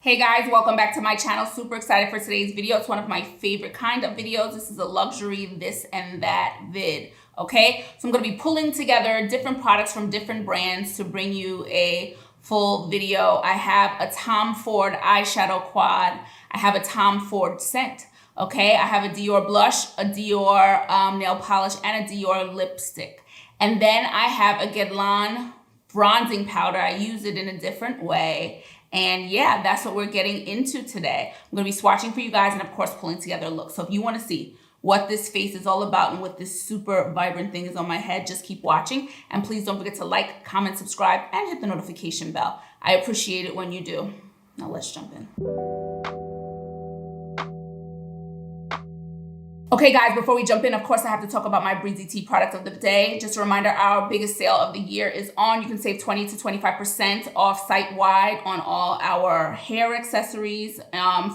Hey guys, welcome back to my channel. Super excited for today's video. It's one of my favorite kind of videos. This is a luxury this and that vid, okay? So I'm gonna be pulling together different products from different brands to bring you a full video. I have a Tom Ford eyeshadow quad. I have a Tom Ford scent, okay? I have a Dior blush, a Dior nail polish, and a Dior lipstick. And then I have a Guerlain bronzing powder. I use it in a different way. And yeah, that's what we're getting into today. I'm gonna be swatching for you guys and of course pulling together a look. So if you wanna see what this face is all about and what this super vibrant thing is on my head, just keep watching. And please don't forget to like, comment, subscribe, and hit the notification bell. I appreciate it when you do. Now let's jump in. Okay guys, before we jump in, of course I have to talk about my Breezy Tee product of the day. Just a reminder, our biggest sale of the year is on. You can save 20 to 25% off site-wide on all our hair accessories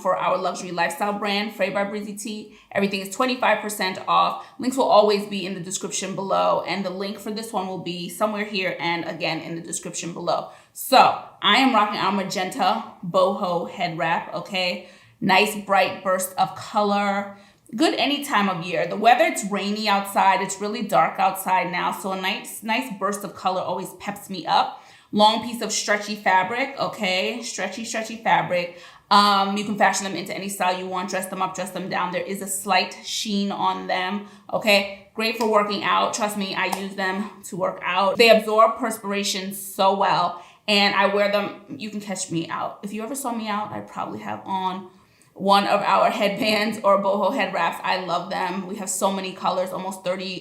for our luxury lifestyle brand, Frey by Breezy Tee. Everything is 25% off. Links will always be in the description below, and the link for this one will be somewhere here and again in the description below. So I am rocking our Magenta Boho head wrap, okay? Nice bright burst of color. Good any time of year. The weather, it's rainy outside. It's really dark outside now. So a nice burst of color always peps me up. Long piece of stretchy fabric, okay? Stretchy fabric. You can fashion them into any style you want. Dress them up, dress them down. There is a slight sheen on them, okay? Great for working out. Trust me, I use them to work out. They absorb perspiration so well. And I wear them, you can catch me out. If you ever saw me out, I probably have on one of our headbands or boho head wraps. I love them. We have so many colors, almost 30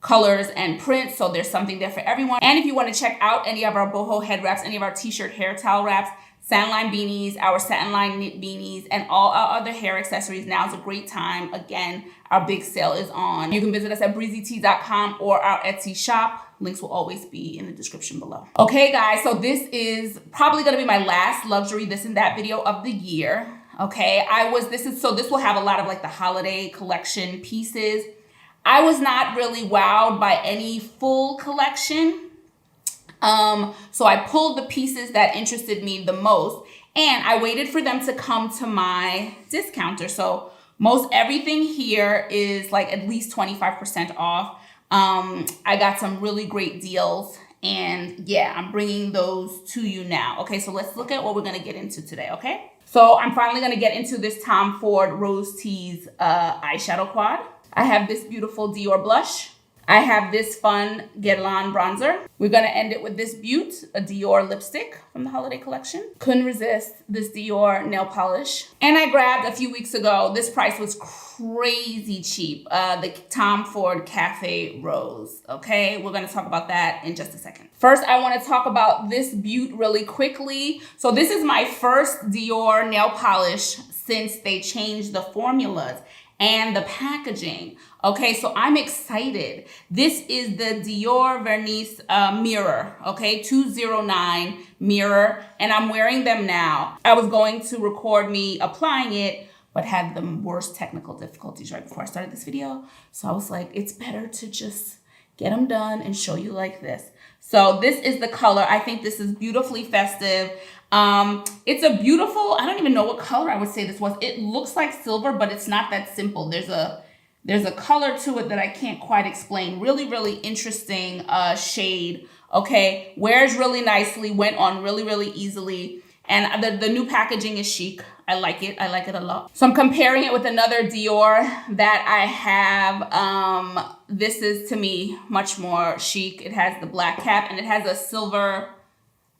colors and prints. So there's something there for everyone. And if you want to check out any of our boho head wraps, any of our t-shirt hair towel wraps, satin line beanies, our satin line knit beanies, and all our other hair accessories, now is a great time. Again, our big sale is on. You can visit us at breezytee.com or our Etsy shop. Links will always be in the description below. Okay guys, so this is probably gonna be my last luxury this and that video of the year. Okay, this will have a lot of like the holiday collection pieces. I was not really wowed by any full collection. So I pulled the pieces that interested me the most and I waited for them to come to my discounter. So most everything here is like at least 25% off. I got some really great deals and yeah, I'm bringing those to you now. Okay, so let's look at what we're gonna get into today, okay? So I'm finally gonna get into this Tom Ford Rose Tease eyeshadow quad. I have this beautiful Dior blush. I have this fun Guerlain bronzer. We're gonna end it with this beaut, a Dior lipstick from the holiday collection. Couldn't resist this Dior nail polish. And I grabbed a few weeks ago, this price was crazy cheap, the Tom Ford Cafe Rose, okay? We're gonna talk about that in just a second. First, I wanna talk about this beaut really quickly. So this is my first Dior nail polish since they changed the formulas and the packaging. Okay, so I'm excited. This is the Dior Vernis mirror, okay, 209 mirror, and I'm wearing them now. I was going to record me applying it, but had the worst technical difficulties right before I started this video. So I was like, it's better to just get them done and show you like this. So this is the color. I think this is beautifully festive. It's a beautiful, I don't even know what color I would say this was. It looks like silver, but it's not that simple. There's a color to it that I can't quite explain. Really interesting shade, okay? Wears really nicely, went on really easily. And the new packaging is chic. I like it a lot. So I'm comparing it with another Dior that I have. This is, to me, much more chic. It has the black cap and it has a silver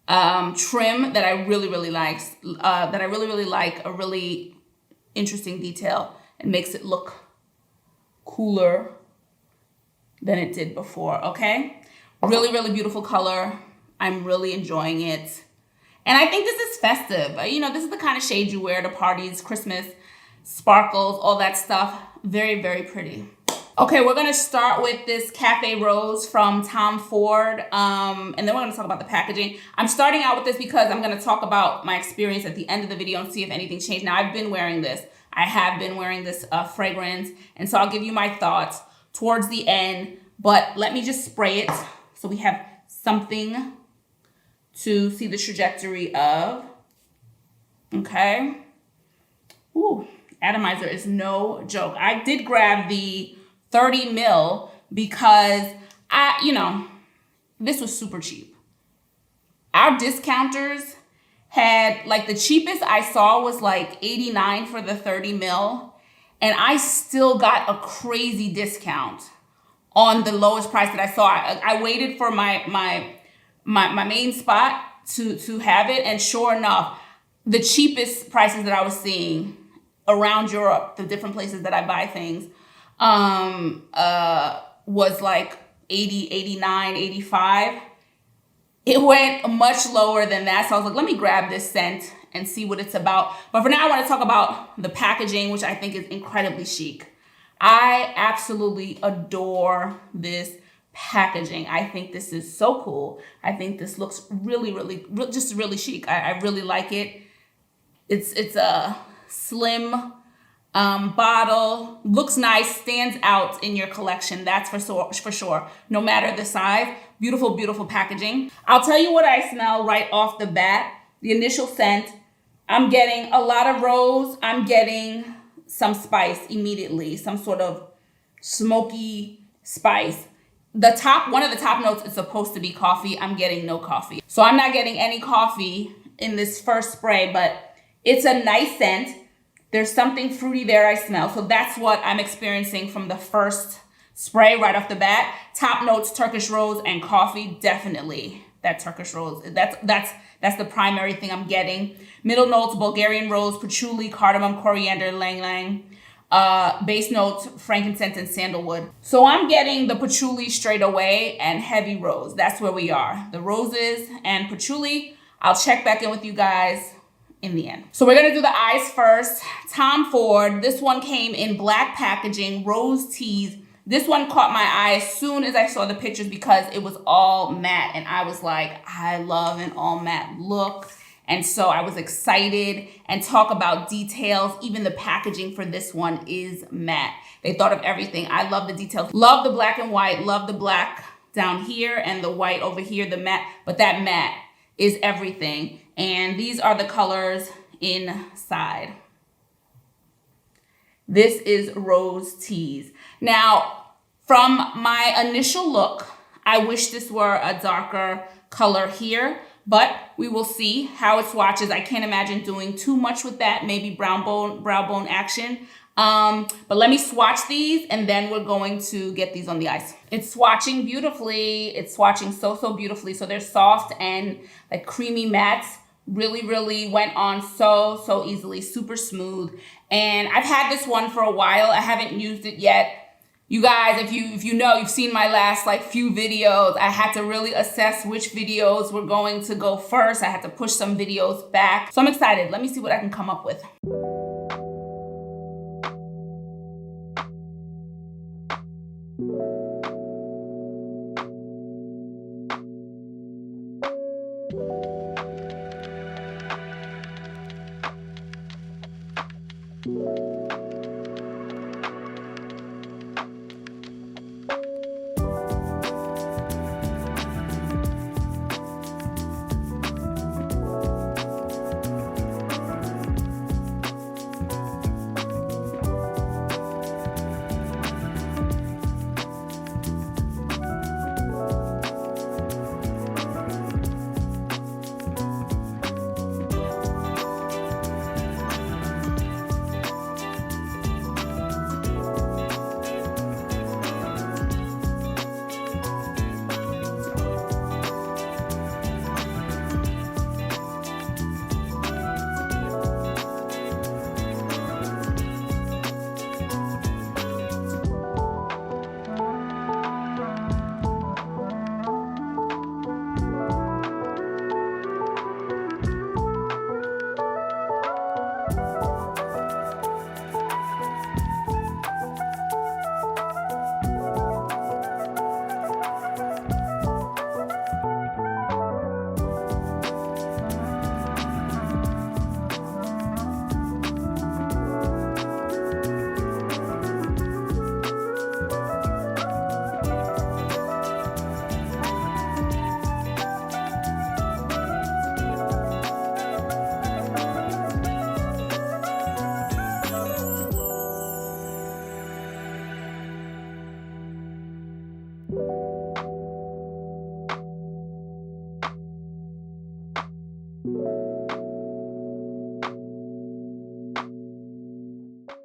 trim that I really like. A really interesting detail. It makes it look cooler than it did before, okay? Really beautiful color. I'm really enjoying it. And I think this is festive. You know, this is the kind of shade you wear to parties, Christmas, sparkles, all that stuff. Very pretty. Okay, we're gonna start with this Cafe Rose from Tom Ford, and then we're gonna talk about the packaging. I'm starting out with this because I'm gonna talk about my experience at the end of the video and see if anything changed. Now, I've been wearing this. I have been wearing this fragrance, and so I'll give you my thoughts towards the end, but let me just spray it so we have something to see the trajectory of. Okay. Ooh, atomizer is no joke. I did grab the 30 mil because this was super cheap. Our discounters had, like, the cheapest I saw was like 89 for the 30 mil. And I still got a crazy discount on the lowest price that I saw. I waited for my main spot to have it. And sure enough, the cheapest prices that I was seeing around Europe, the different places that I buy things, was like 80, 89, 85. It went much lower than that. So I was like, let me grab this scent and see what it's about. But for now, I want to talk about the packaging, which I think is incredibly chic. I absolutely adore this packaging. I think this is so cool. I think this looks really just really chic. I really like it. It's a slim bottle, looks nice, stands out in your collection. That's for sure. No matter the size, beautiful packaging. I'll tell you what I smell right off the bat. The initial scent, I'm getting a lot of rose. I'm getting some spice immediately, some sort of smoky spice. One of the top notes is supposed to be coffee. I'm getting no coffee. So I'm not getting any coffee in this first spray, but it's a nice scent. There's something fruity there I smell. So that's what I'm experiencing from the first spray right off the bat. Top notes, Turkish rose and coffee, definitely. That Turkish rose, that's the primary thing I'm getting. Middle notes, Bulgarian rose, patchouli, cardamom, coriander, ylang ylang. Base notes, frankincense and sandalwood. So I'm getting the patchouli straight away and heavy rose. That's where we are. The roses and patchouli. I'll check back in with you guys in the end. So we're gonna do the eyes first. Tom Ford, this one came in black packaging, rose tease. This one caught my eye as soon as I saw the pictures because it was all matte. And I was like, I love an all matte look. And so I was excited and talk about details. Even the packaging for this one is matte. They thought of everything. I love the details. Love the black and white. Love the black down here and the white over here, the matte. But that matte is everything. And these are the colors inside. This is Rose Tease. Now, from my initial look, I wish this were a darker color here, but we will see how it swatches. I can't imagine doing too much with that, maybe brow bone action. But let me swatch these and then we're going to get these on the eyes. It's swatching beautifully. It's swatching so beautifully. So they're soft and like creamy mattes. Really went on so easily, super smooth. And I've had this one for a while. I haven't used it yet. You guys, if you know, you've seen my last like few videos. I had to really assess which videos were going to go first. I had to push some videos back. So I'm excited. Let me see what I can come up with.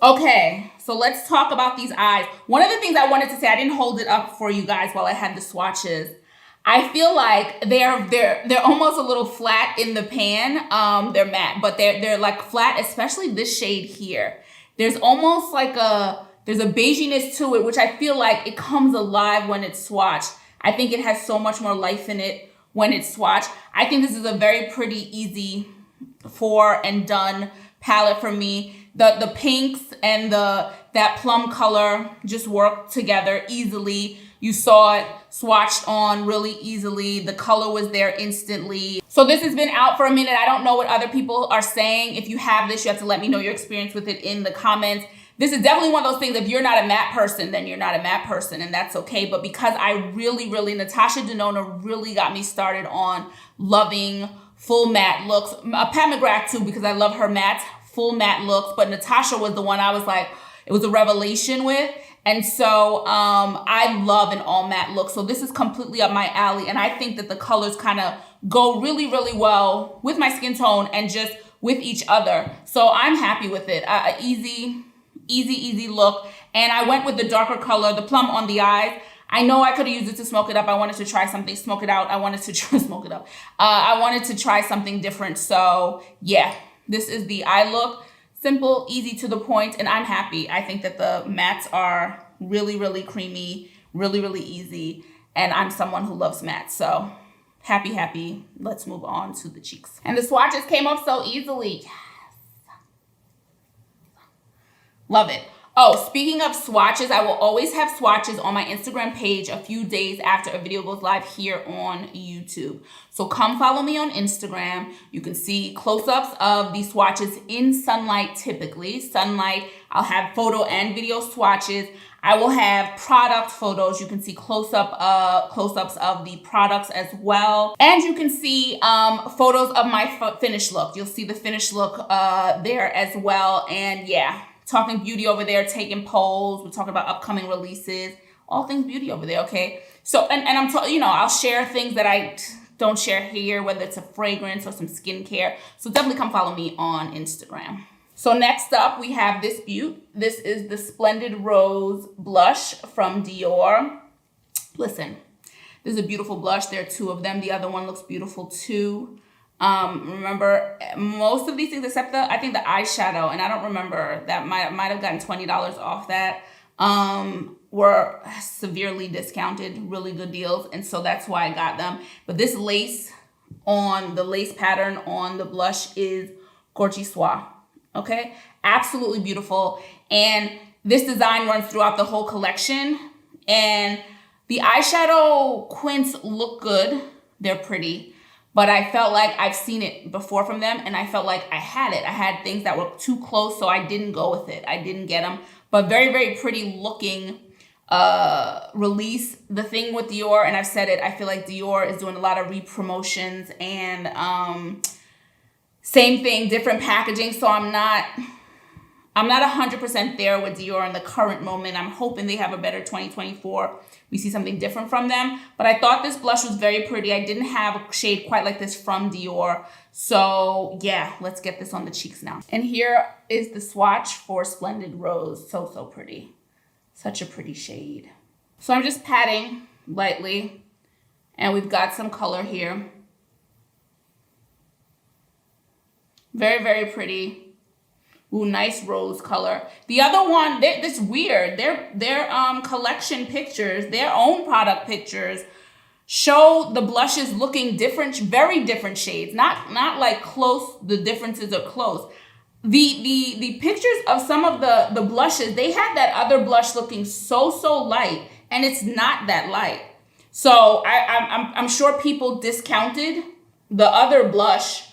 Okay, so let's talk about these eyes. One of the things I wanted to say, I didn't hold it up for you guys while I had the swatches. I feel like they're almost a little flat in the pan. They're matte, but they're like flat, especially this shade here. There's almost like there's a beiginess to it, which I feel like it comes alive when it's swatched. I think it has so much more life in it when it's swatched. I think this is a very pretty, easy for and done palette for me. The pinks and that plum color just work together easily. You saw it swatched on really easily. The color was there instantly. So this has been out for a minute. I don't know what other people are saying. If you have this, you have to let me know your experience with it in the comments. This is definitely one of those things, if you're not a matte person, then you're not a matte person, and that's okay. But because I really, Natasha Denona really got me started on loving full matte looks. Pat McGrath too, because I love her matte, full matte looks. But Natasha was the one I was like, it was a revelation with. And so I love an all matte look. So this is completely up my alley. And I think that the colors kind of go really, well with my skin tone and just with each other. So I'm happy with it. Easy look. And I went with the darker color, the plum on the eyes. I know I could have used it to smoke it up. I wanted to try something, smoke it out. I wanted to try smoke it up. I wanted to try something different. So yeah, this is the eye look. Simple, easy to the point, and I'm happy. I think that the mattes are really creamy, really easy. And I'm someone who loves mattes. So happy. Let's move on to the cheeks. And the swatches came off so easily. Yes. Love it. Oh, speaking of swatches, I will always have swatches on my Instagram page a few days after a video goes live here on YouTube. So come follow me on Instagram. You can see close-ups of these swatches in sunlight typically. Sunlight, I'll have photo and video swatches. I will have product photos. You can see close-ups of the products as well. And you can see photos of my finished look. You'll see the finished look there as well. And yeah. Talking beauty over there, taking polls. We're talking about upcoming releases, all things beauty over there, okay? So, and I'm I'll share things that I don't share here, whether it's a fragrance or some skincare. So definitely come follow me on Instagram. So next up, we have this beaut. This is the Splendid Rose blush from Dior. Listen, this is a beautiful blush. There are two of them. The other one looks beautiful too. Remember most of these things except I think the eyeshadow, and I don't remember, that might have gotten $20 off that, were severely discounted, really good deals. And so that's why I got them. But this lace pattern on the blush is gorgeous. Okay. Absolutely beautiful. And this design runs throughout the whole collection, and the eyeshadow quints look good. They're pretty. But I felt like I've seen it before from them, and I felt like I had it. I had things that were too close, so I didn't go with it. I didn't get them. But very pretty looking release. The thing with Dior, and I've said it, I feel like Dior is doing a lot of re-promotions and same thing, different packaging. So I'm not 100% there with Dior in the current moment. I'm hoping they have a better 2024. We see something different from them. But I thought this blush was very pretty. I didn't have a shade quite like this from Dior. So yeah, let's get this on the cheeks now. And here is the swatch for Splendid Rose. So pretty. Such a pretty shade. So I'm just patting lightly. And we've got some color here. Very pretty. Ooh, nice rose color. The other one, this weird. Their collection pictures, their own product pictures, show the blushes looking different, very different shades. Not like close. The differences are close. The pictures of some of the blushes, they had that other blush looking so light, and it's not that light. So I'm sure people discounted the other blush,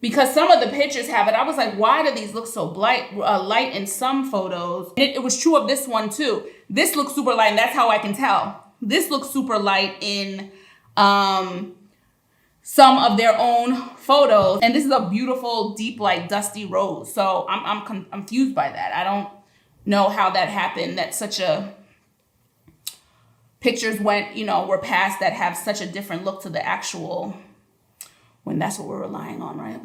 because some of the pictures have it. I was like, why do these look so light in some photos? It was true of this one too. This looks super light, and that's how I can tell. This looks super light in some of their own photos. And this is a beautiful, deep, like dusty rose. So I'm confused by that. I don't know how that happened, that such a pictures were passed that have such a different look to the actual, when that's what we're relying on, right?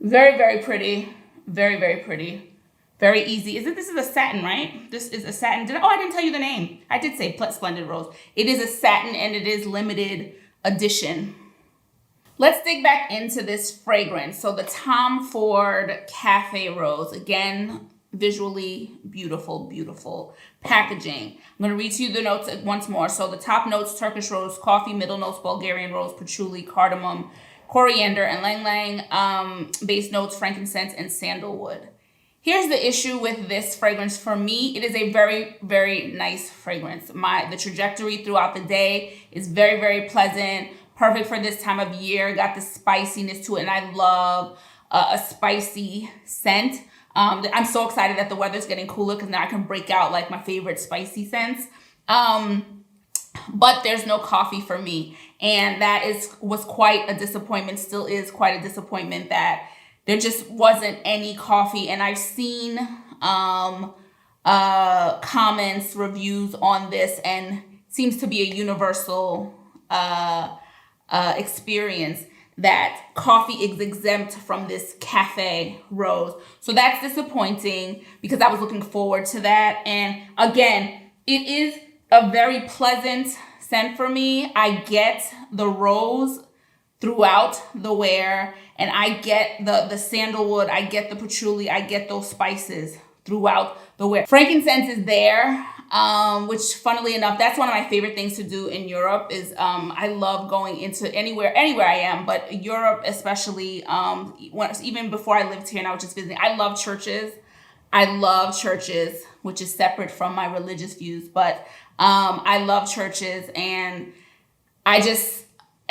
Very pretty. Very pretty. Very easy. This is a satin, right? This is a satin. I didn't tell you the name. I did say Splendid Rose. It is a satin and it is limited edition. Let's dig back into this fragrance. So the Tom Ford Cafe Rose. Again, visually beautiful, beautiful packaging. I'm going to read to you the notes once more. So the top notes, Turkish rose, coffee, middle notes, Bulgarian rose, patchouli, cardamom, coriander, and lang lang. Base notes, frankincense, and sandalwood. Here's the issue with this fragrance. For me, it is a very, very nice fragrance. The trajectory throughout the day is very, very pleasant. Perfect for this time of year. Got the spiciness to it, and I love a spicy scent. I'm so excited that the weather's getting cooler because now I can break out like my favorite spicy scents. But there's no coffee for me, and that was quite a disappointment. Still is quite a disappointment that there just wasn't any coffee. And I've seen comments, reviews on this, and it seems to be a universal experience that coffee is exempt from this cafe rose. So that's disappointing because I was looking forward to that. And again, it is a very pleasant scent for me. I get the rose throughout the wear, and I get the sandalwood, I get the patchouli, I get those spices throughout the wear. Frankincense is there, which funnily enough, that's one of my favorite things to do in Europe is I love going into anywhere I am, but Europe especially, even before I lived here and I was just visiting, I love churches. I love churches, which is separate from my religious views, but I love churches, and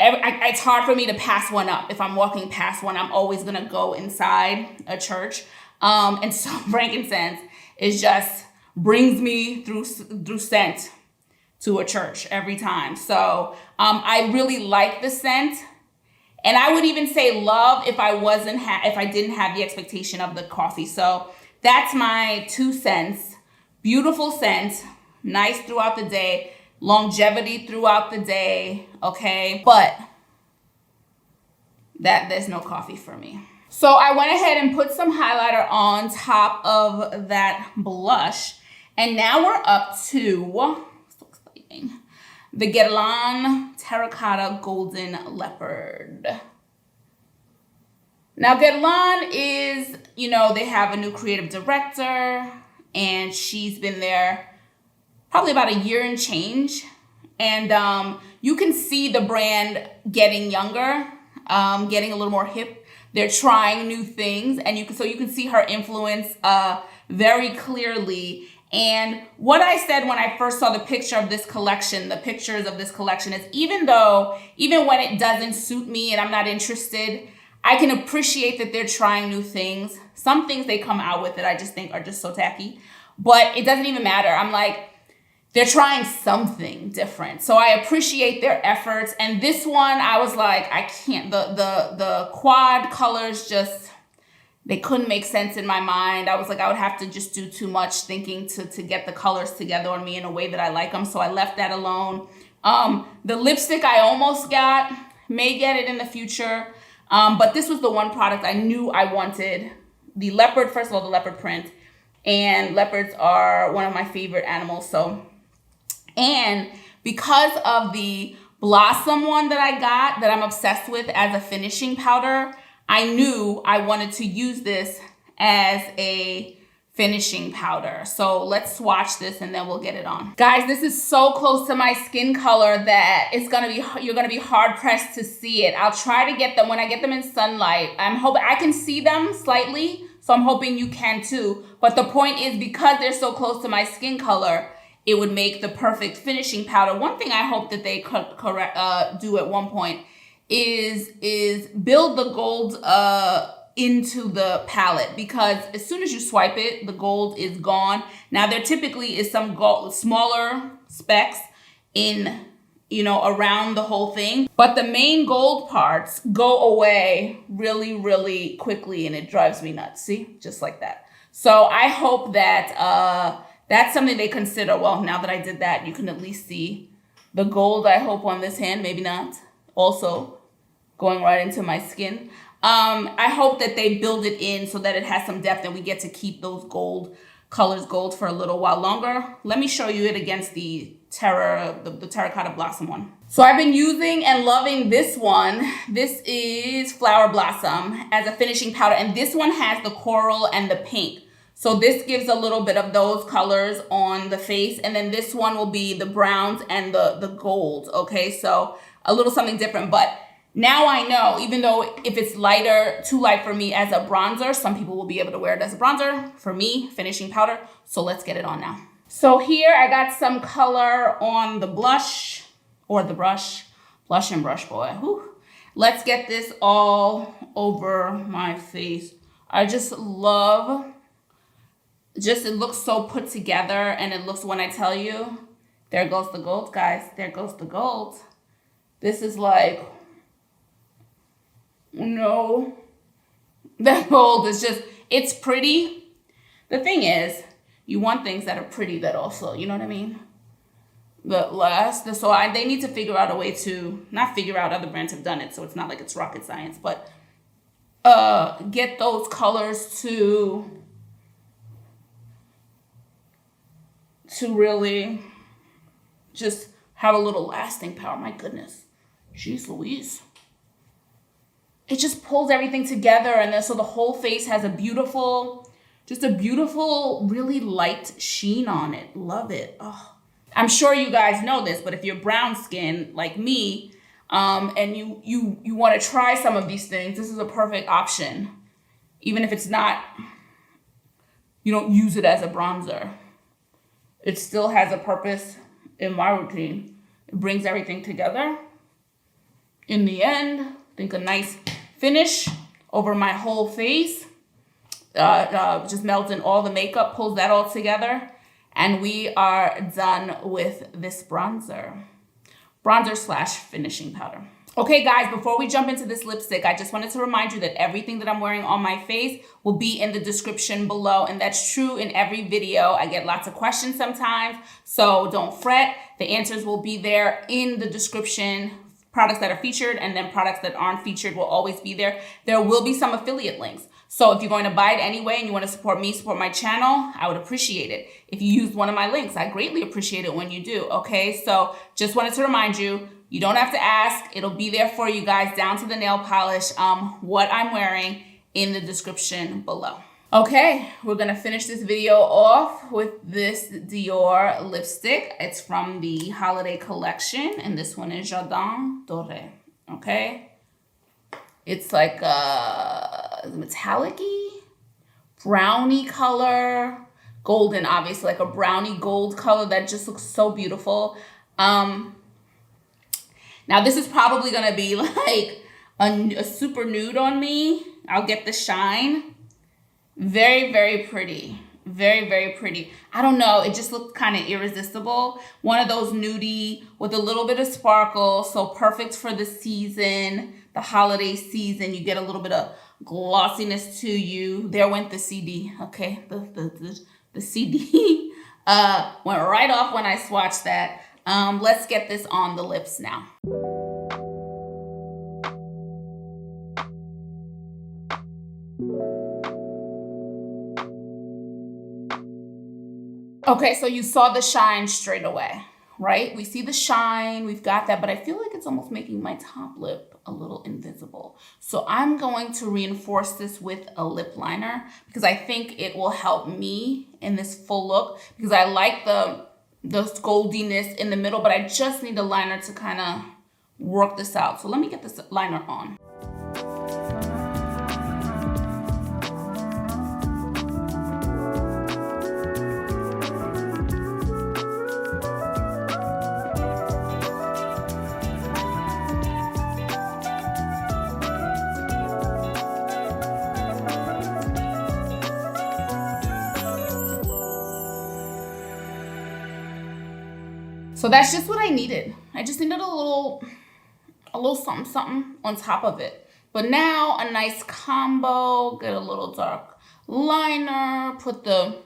it's hard for me to pass one up. If I'm walking past one, I'm always going to go inside a church. And so frankincense just brings me through scent to a church every time. So I really like the scent. And I would even say love if I didn't have the expectation of the coffee. So that's my 2 cents. Beautiful scent, nice throughout the day. Longevity throughout the day, okay? But there's no coffee for me. So I went ahead and put some highlighter on top of that blush. And now we're up to, so exciting, the Guerlain Terracotta Golden Leopard. Now Guerlain is, they have a new creative director, and she's been there probably about a year and change. And you can see the brand getting younger, getting a little more hip. They're trying new things, and you can see her influence very clearly. And what I said when I first saw the pictures of this collection is even when it doesn't suit me and I'm not interested, I can appreciate that they're trying new things. Some things they come out with that I just think are just so tacky, but it doesn't even matter. I'm like, they're trying something different. So I appreciate their efforts. And this one, I was like, I can't, the quad colors they couldn't make sense in my mind. I was like, I would have to just do too much thinking to get the colors together on me in a way that I like them. So I left that alone. The lipstick I almost got, may get it in the future. But this was the one product I knew I wanted. The leopard, first of all, the leopard print. And leopards are one of my favorite animals. And because of the Blossom one that I got, that I'm obsessed with as a finishing powder, I knew I wanted to use this as a finishing powder. So let's swatch this and then we'll get it on. Guys, this is so close to my skin color that you're gonna be hard pressed to see it. I'll try to get them when I get them in sunlight. I'm hoping I can see them slightly, so I'm hoping you can too. But the point is, because they're so close to my skin color, it would make the perfect finishing powder. One thing I hope that they could do at one point is build the gold into the palette, because as soon as you swipe it, the gold is gone. Now there typically is some gold, smaller specks in, around the whole thing, but the main gold parts go away really, really quickly, and it drives me nuts. See, just like that. So I hope that that's something they consider. Well, now that I did that, you can at least see the gold, I hope, on this hand. Maybe not. Also going right into my skin. I hope that they build it in so that it has some depth and we get to keep those gold colors gold for a little while longer. Let me show you it against the Terracotta Blossom one. So I've been using and loving this one. This is Flower Blossom as a finishing powder, and this one has the coral and the pink. So this gives a little bit of those colors on the face, and then this one will be the browns and the gold, okay? So a little something different, but now I know, even though if it's lighter, too light for me as a bronzer, some people will be able to wear it as a bronzer. For me, finishing powder. So let's get it on now. So here I got some color on the blush or the brush. Blush and brush, boy. Whew. Let's get this all over my face. I just love, it looks so put together, and it looks, when I tell you, there goes the gold, guys. There goes the gold. This is like, no, that gold is just, it's pretty. The thing is, you want things that are pretty that also, you know what I mean? They need to figure out a way to, not figure out, other brands have done it, so it's not like it's rocket science, but get those colors to really just have a little lasting power. My goodness. Jeez Louise. It just pulls everything together, and then so the whole face has a beautiful, really light sheen on it. Love it. Oh. I'm sure you guys know this, but if you're brown skin like me, and you want to try some of these things, this is a perfect option. Even if it's not, you don't use it as a bronzer. It still has a purpose in my routine. It brings everything together. In the end, I think a nice finish over my whole face. Just melting all the makeup, pulls that all together. And we are done with this bronzer / finishing powder. Okay, guys, before we jump into this lipstick, I just wanted to remind you that everything that I'm wearing on my face will be in the description below. And that's true in every video. I get lots of questions sometimes, so don't fret. The answers will be there in the description. Products that are featured and then products that aren't featured will always be there. There will be some affiliate links. So if you're going to buy it anyway and you want to support me, support my channel, I would appreciate it. If you used one of my links, I greatly appreciate it when you do, okay? So just wanted to remind you, you don't have to ask. It'll be there for you guys, down to the nail polish, what I'm wearing in the description below. Okay, we're gonna finish this video off with this Dior lipstick. It's from the holiday collection, and this one is Jardin Dore, okay? It's like a metallic-y, brownie color, golden, obviously, like a brownie gold color that just looks so beautiful. Now this is probably gonna be like a super nude on me. I'll get the shine. Very, very pretty. Very, very pretty. I don't know. It just looked kind of irresistible. One of those nudie with a little bit of sparkle. So perfect for the season, the holiday season. You get a little bit of glossiness to you. There went the CD. Okay. The CD went right off when I swatched that. Let's get this on the lips now. Okay, so you saw the shine straight away, right? We see the shine, we've got that, but I feel like it's almost making my top lip a little invisible. So I'm going to reinforce this with a lip liner because I think it will help me in this full look because I like the goldiness in the middle, but I just need a liner to kind of work this out. So let me get this liner on. So that's just what I needed. I just needed a little something on top of it. But now a nice combo, get a little dark liner, put the,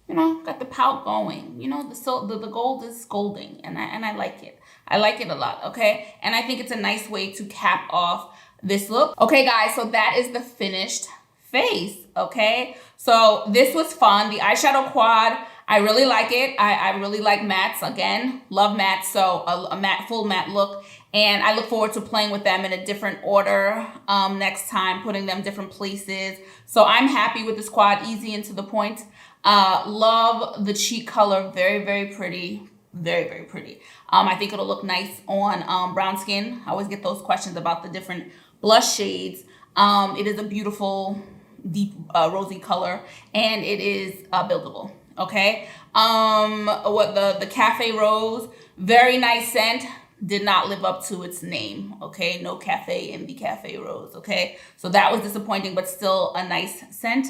got the pout going. The gold is golding and I like it. I like it a lot, okay? And I think it's a nice way to cap off this look. Okay, guys, so that is the finished face, okay? So this was fun. The eyeshadow quad, I really like it. I really like mattes. Again, love mattes, so a matte, full matte look. And I look forward to playing with them in a different order next time, putting them different places. So I'm happy with this quad, easy and to the point. Love the cheek color, very, very pretty. Very, very pretty. I think it'll look nice on brown skin. I always get those questions about the different blush shades. It is a beautiful, deep rosy color, and it is buildable. Okay. What the Cafe Rose, very nice scent. Did not live up to its name. Okay, no cafe in the Cafe Rose. Okay, so that was disappointing, but still a nice scent.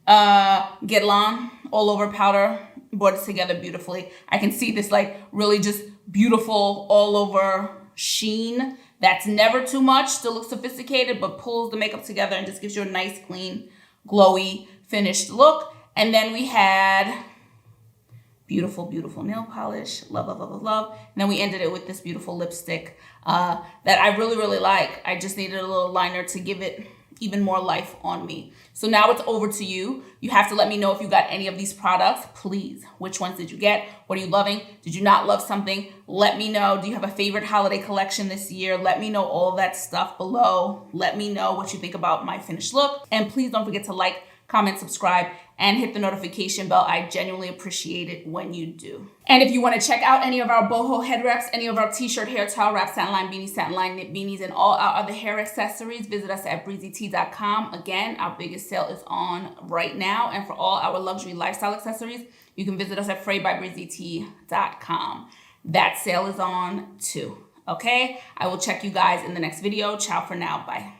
Guerlain all over powder, brought it together beautifully. I can see this like really just beautiful all over sheen. That's never too much, still looks sophisticated, but pulls the makeup together and just gives you a nice, clean, glowy, finished look. And then we had beautiful, beautiful nail polish. Love, love, love, love, love. And then we ended it with this beautiful lipstick that I really, really like. I just needed a little liner to give it even more life on me. So now it's over to you. You have to let me know if you got any of these products, please. Which ones did you get? What are you loving? Did you not love something? Let me know. Do you have a favorite holiday collection this year? Let me know all that stuff below. Let me know what you think about my finished look. And please don't forget to like, comment, subscribe, and hit the notification bell. I genuinely appreciate it when you do. And if you want to check out any of our boho head wraps, any of our t-shirt, hair towel wraps, satin line beanies, satin line knit beanies, and all our other hair accessories, visit us at breezytee.com. Again, our biggest sale is on right now. And for all our luxury lifestyle accessories, you can visit us at fraydbybreezytee.com. That sale is on too. Okay? I will check you guys in the next video. Ciao for now. Bye.